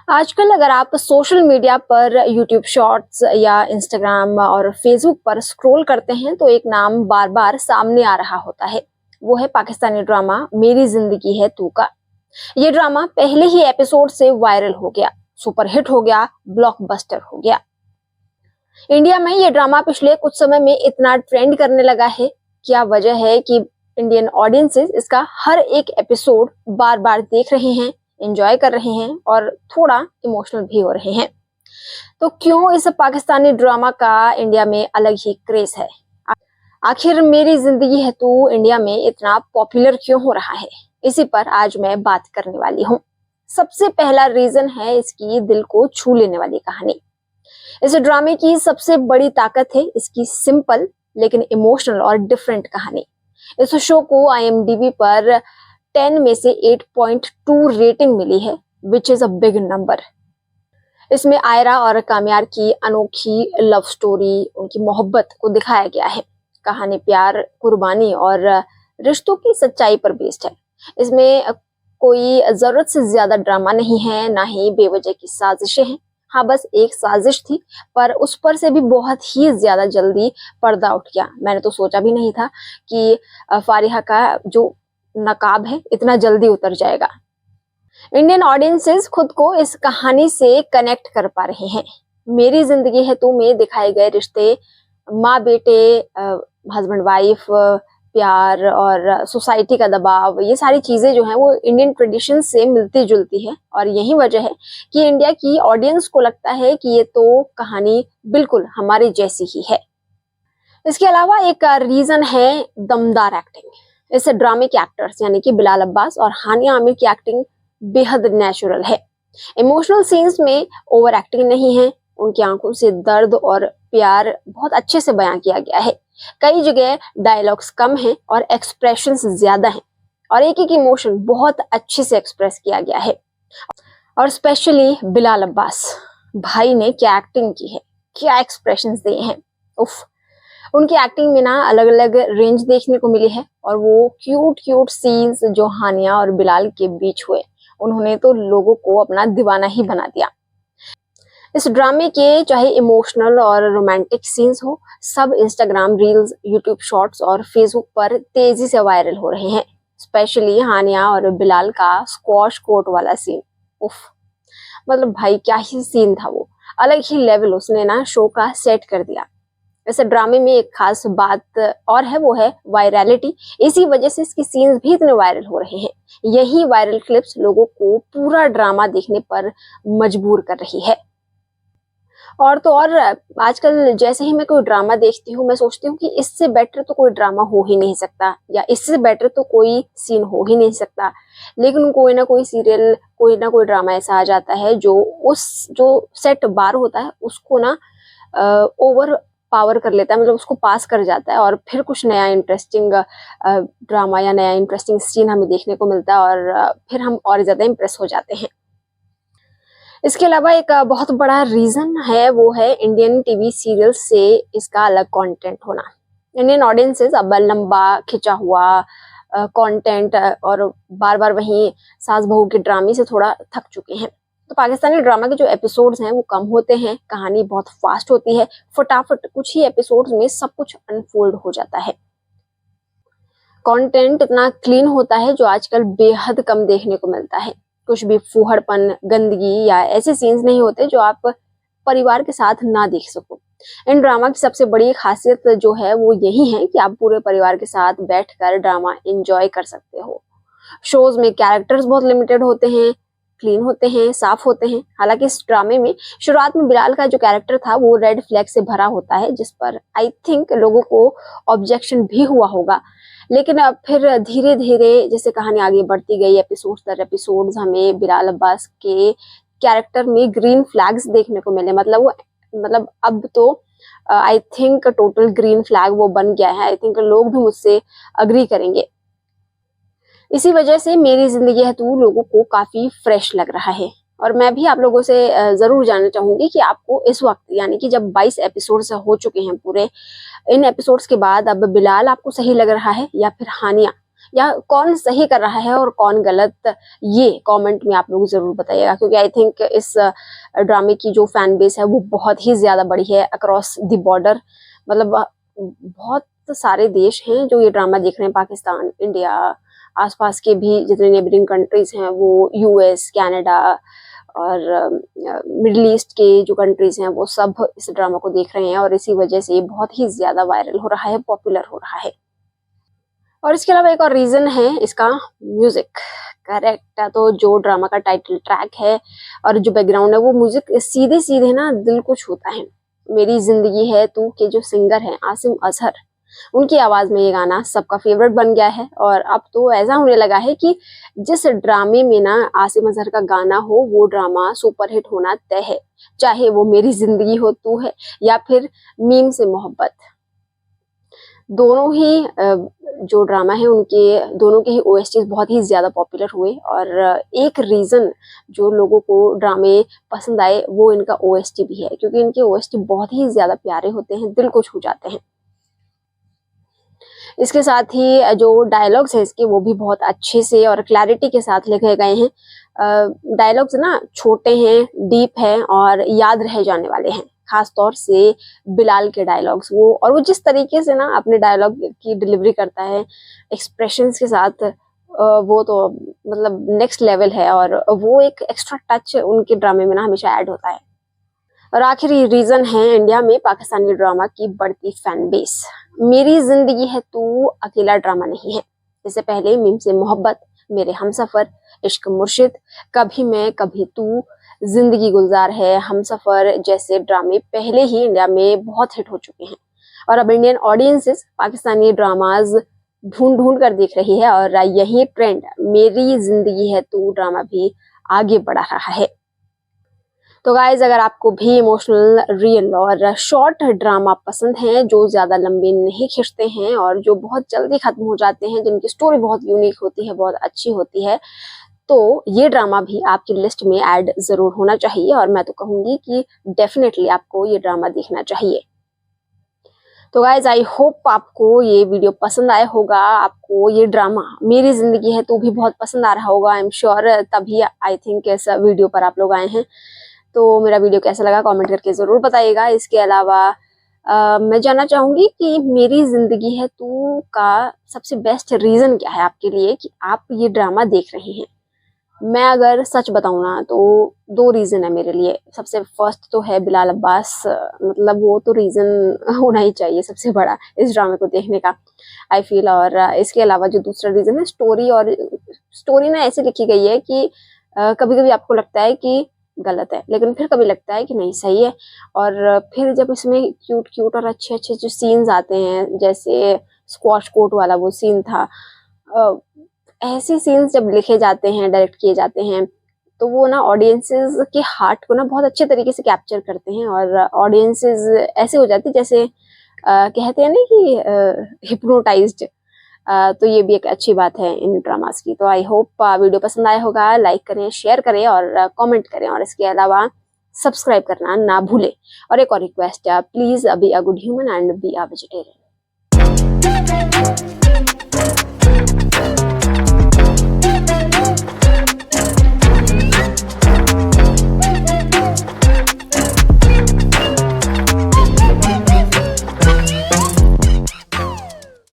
आजकल अगर आप सोशल मीडिया पर यूट्यूब शॉर्ट्स या इंस्टाग्राम और फेसबुक पर स्क्रॉल करते हैं तो एक नाम बार बार सामने आ रहा होता है। वो है पाकिस्तानी ड्रामा मेरी जिंदगी है तू का। ये ड्रामा पहले ही एपिसोड से वायरल हो गया, सुपरहिट हो गया, ब्लॉकबस्टर हो गया। इंडिया में ये ड्रामा पिछले कुछ समय में इतना ट्रेंड करने लगा है। क्या वजह है कि इंडियन ऑडियंसेस इसका हर एक एपिसोड बार बार देख रहे हैं, एंजॉय कर रहे हैं और थोड़ा इमोशनल भी हो रहे हैं। तो क्यों इस पाकिस्तानी ड्रामा का इंडिया में अलग ही क्रेज है? आखिर मेरी जिंदगी है तू इंडिया में इतना पॉपुलर क्यों हो रहा है? इसी पर आज मैं बात करने वाली हूँ। सबसे पहला रीजन है इसकी दिल को छू लेने वाली कहानी। इस ड्रामे की सबसे बड़ी ताकत है इसकी सिंपल लेकिन इमोशनल और डिफरेंट कहानी। इस शो को IMDb पर 10 में से 8.2 रेटिंग मिली है, which is a big number. इसमें आयरा और काम्यार की अनोखी लव स्टोरी, उनकी मोहब्बत को दिखाया गया है। कहानी प्यार, कुर्बानी और रिश्तों की सच्चाई पर बेस्ड है। इसमें कोई जरूरत से ज्यादा ड्रामा नहीं है, ना ही बेवजह की साजिशें हैं। हाँ, बस एक साजिश थी, पर उस पर से भी बहुत ही ज्यादा जल्दी पर्दा उठ गया। मैंने तो सोचा भी नहीं था कि फारिहा का जो नकाब है इतना जल्दी उतर जाएगा। इंडियन ऑडियंसेस खुद को इस कहानी से कनेक्ट कर पा रहे हैं। मेरी जिंदगी है तू में दिखाए गए रिश्ते, माँ बेटे, हस्बैंड वाइफ, प्यार और सोसाइटी का दबाव, ये सारी चीजें जो हैं वो इंडियन ट्रेडिशन से मिलती जुलती है। और यही वजह है कि इंडिया की ऑडियंस को लगता है कि ये तो कहानी बिल्कुल हमारी जैसी ही है। इसके अलावा एक रीजन है दमदार एक्टिंग। इस ड्रामे के एक्टर्स यानी कि बिलाल अब्बास और हानिया आमिर की एक्टिंग बेहद नेचुरल है। इमोशनल सीन्स में ओवर एक्टिंग नहीं है। उनकी आंखों से दर्द और प्यार बहुत अच्छे से बयां किया गया है। कई जगह डायलॉग्स कम हैं और एक्सप्रेशंस ज्यादा हैं और एक एक इमोशन बहुत अच्छे से एक्सप्रेस किया गया है। और स्पेशली बिलाल अब्बास भाई ने क्या एक्टिंग की है, क्या एक्सप्रेशंस दिए हैं। उफ, उनकी एक्टिंग में ना अलग अलग रेंज देखने को मिली है। और वो क्यूट क्यूट सीन्स जो हानिया और बिलाल के बीच हुए, उन्होंने तो लोगों को अपना दीवाना ही बना दिया। इस ड्रामे के चाहे इमोशनल और रोमांटिक सीन्स हो, सब इंस्टाग्राम रील्स, यूट्यूब शॉर्ट्स और फेसबुक पर तेजी से वायरल हो रहे हैं। स्पेशली हानिया और बिलाल का स्क्वॉश कोर्ट वाला सीन, उफ, मतलब भाई क्या ही सीन था वो। अलग ही लेवल उसने ना शो का सेट कर दिया। इस ड्रामे में एक खास बात और है, वो है वायरलिटी। इसी वजह से इसकी सीन्स भी इतने वायरल हो रहे हैं। यही वायरल क्लिप्स लोगों को पूरा ड्रामा देखने पर मजबूर कर रही है। और तो और आजकल जैसे ही मैं कोई ड्रामा देखती हूँ, मैं सोचती हूँ कि इससे बेटर तो कोई ड्रामा हो ही नहीं सकता, या इससे बेटर तो कोई सीन हो ही नहीं सकता। लेकिन कोई ना कोई सीरियल, कोई ना कोई ड्रामा ऐसा आ जाता है जो उस जो सेट बार होता है उसको ना ओवर पावर कर लेता है, मतलब उसको पास कर जाता है। और फिर कुछ नया इंटरेस्टिंग ड्रामा या नया इंटरेस्टिंग सीन हमें देखने को मिलता है और फिर हम और ज्यादा इम्प्रेस हो जाते हैं। इसके अलावा एक बहुत बड़ा रीजन है, वो है इंडियन टीवी सीरियल से इसका अलग कंटेंट होना। इंडियन ऑडियंसेस अब लंबा खिंचा हुआ कंटेंट और बार बार वही सास बहू के ड्रामे से थोड़ा थक चुके हैं। तो पाकिस्तानी ड्रामा के जो एपिसोड्स हैं वो कम होते हैं, कहानी बहुत फास्ट होती है, फटाफट कुछ ही एपिसोड्स में सब कुछ अनफोल्ड हो जाता है। कंटेंट इतना क्लीन होता है जो आजकल बेहद कम देखने को मिलता है। कुछ भी फूहड़पन, गंदगी या ऐसे सीन्स नहीं होते जो आप परिवार के साथ ना देख सको। इन ड्रामा की सबसे बड़ी खासियत जो है वो यही है कि आप पूरे परिवार के साथ बैठकर ड्रामा एंजॉय कर सकते हो। शोज में कैरेक्टर्स बहुत लिमिटेड होते हैं, क्लीन होते हैं, साफ होते हैं। हालांकि इस ड्रामे में शुरुआत में बिलाल का जो कैरेक्टर था वो रेड फ्लैग से भरा होता है, जिस पर आई थिंक लोगों को ऑब्जेक्शन भी हुआ होगा। लेकिन अब फिर धीरे धीरे जैसे कहानी आगे बढ़ती गई, एपिसोड दर एपिसोड हमें बिलाल अब्बास के कैरेक्टर में ग्रीन फ्लैग्स देखने को मिले। मतलब अब तो I think total green flag वो बन गया है। आई थिंक लोग भी मुझसे अग्री करेंगे। इसी वजह से मेरी जिंदगी है तू लोगों को काफी फ्रेश लग रहा है। और मैं भी आप लोगों से जरूर जानना चाहूंगी कि आपको इस वक्त, यानी कि जब 22 एपिसोड हो चुके हैं पूरे, इन एपिसोड्स के बाद अब बिलाल आपको सही लग रहा है या फिर हानिया, या कौन सही कर रहा है और कौन गलत, ये कमेंट में आप लोग जरूर बताइएगा, क्योंकि आई थिंक इस ड्रामे की जो फैन बेस है वो बहुत ही ज्यादा बड़ी है अक्रॉस द बॉर्डर। मतलब बहुत सारे देश हैं जो ये ड्रामा देख रहे हैं, पाकिस्तान, इंडिया, आसपास के भी जितने नेबरिंग कंट्रीज हैं, वो यूएस, कनाडा और मिडिल ईस्ट के जो कंट्रीज हैं वो सब इस ड्रामा को देख रहे हैं, और इसी वजह से ये बहुत ही ज्यादा वायरल हो रहा है, पॉपुलर हो रहा है। और इसके अलावा एक और रीजन है इसका, म्यूजिक। करेक्ट, तो जो ड्रामा का टाइटल ट्रैक है और जो बैकग्राउंड है वो म्यूजिक सीधे सीधे ना दिल को छूता है। मेरी जिंदगी है तू के जो सिंगर हैं आसिम अजहर, उनकी आवाज में ये गाना सबका फेवरेट बन गया है। और अब तो ऐसा होने लगा है कि जिस ड्रामे में ना आसिम अजहर का गाना हो वो ड्रामा सुपरहिट होना तय है, चाहे वो मेरी जिंदगी हो तू है या फिर मीम से मोहब्बत। दोनों ही जो ड्रामा है उनके दोनों के ही ओएसटीज बहुत ही ज्यादा पॉपुलर हुए, और एक रीजन जो लोगों को ड्रामे पसंद आए वो इनका ओएसटी भी है, क्योंकि इनके ओएसटी बहुत ही ज्यादा प्यारे होते हैं, दिल को छू जाते हैं। इसके साथ ही जो डायलॉग्स है इसके वो भी बहुत अच्छे से और क्लैरिटी के साथ लिखे गए हैं। डायलॉग्स ना छोटे हैं, डीप हैं और याद रह जाने वाले हैं, खास तौर से बिलाल के डायलॉग्स। वो जिस तरीके से ना अपने डायलॉग की डिलीवरी करता है एक्सप्रेशंस के साथ, वो तो मतलब नेक्स्ट लेवल है, और वो एक एक्स्ट्रा टच उनके ड्रामे में ना हमेशा ऐड होता है। और आखिरी रीजन है इंडिया में पाकिस्तानी ड्रामा की बढ़ती फैन बेस। मेरी जिंदगी है तू अकेला ड्रामा नहीं है, इससे पहले मीम से मोहब्बत, मेरे हमसफर, इश्क मुर्शिद, कभी मैं कभी तू, जिंदगी गुलजार है, हमसफर जैसे ड्रामे पहले ही इंडिया में बहुत हिट हो चुके हैं, और अब इंडियन ऑडियंसेस पाकिस्तानी ड्रामाज ढूंढ ढूंढ कर देख रही है, और यही ट्रेंड मेरी जिंदगी है तू ड्रामा भी आगे बढ़ा रहा है। तो गाइज, अगर आपको भी इमोशनल, रियल और शॉर्ट ड्रामा पसंद हैं, जो ज्यादा लंबे नहीं खींचते हैं और जो बहुत जल्दी खत्म हो जाते हैं, जिनकी स्टोरी बहुत यूनिक होती है, बहुत अच्छी होती है, तो ये ड्रामा भी आपकी लिस्ट में ऐड जरूर होना चाहिए, और मैं तो कहूंगी कि डेफिनेटली आपको ये ड्रामा देखना चाहिए। तो गाइज, आई होप आपको ये वीडियो पसंद आया होगा, आपको ये ड्रामा मेरी जिंदगी है तो भी बहुत पसंद आ रहा होगा, आई एम श्योर, तभी आई थिंक इस वीडियो पर आप लोग आए हैं। तो मेरा वीडियो कैसा लगा कमेंट करके जरूर बताइएगा। इसके अलावा मैं जानना चाहूंगी कि मेरी जिंदगी है तू का सबसे बेस्ट रीजन क्या है आपके लिए कि आप ये ड्रामा देख रहे हैं। मैं अगर सच बताऊं ना तो 2 रीजन है मेरे लिए। सबसे फर्स्ट तो है बिलाल अब्बास, मतलब वो तो रीजन होना ही चाहिए सबसे बड़ा इस ड्रामे को देखने का, आई फील। और इसके अलावा जो दूसरा रीजन है स्टोरी, और स्टोरी ना ऐसे लिखी गई है कि कभी कभी आपको लगता है कि गलत है, लेकिन फिर कभी लगता है कि नहीं सही है। और फिर जब इसमें क्यूट क्यूट और अच्छे अच्छे जो सीन्स आते हैं, जैसे स्क्वॉश कोट वाला वो सीन था, ऐसे सीन्स जब लिखे जाते हैं, डायरेक्ट किए जाते हैं, तो वो ना ऑडियंसेस के हार्ट को ना बहुत अच्छे तरीके से कैप्चर करते हैं, और ऑडियंसेस ऐसे हो जाती जैसे कहते हैं ना कि हिप्नोटाइज्ड। तो ये भी एक अच्छी बात है इन ड्रामास की। तो आई होप वीडियो पसंद आया होगा, लाइक करें, शेयर करें और कमेंट करें, और इसके अलावा सब्सक्राइब करना ना भूलें। और एक और रिक्वेस्ट है, please be a good human and be a vegetarian.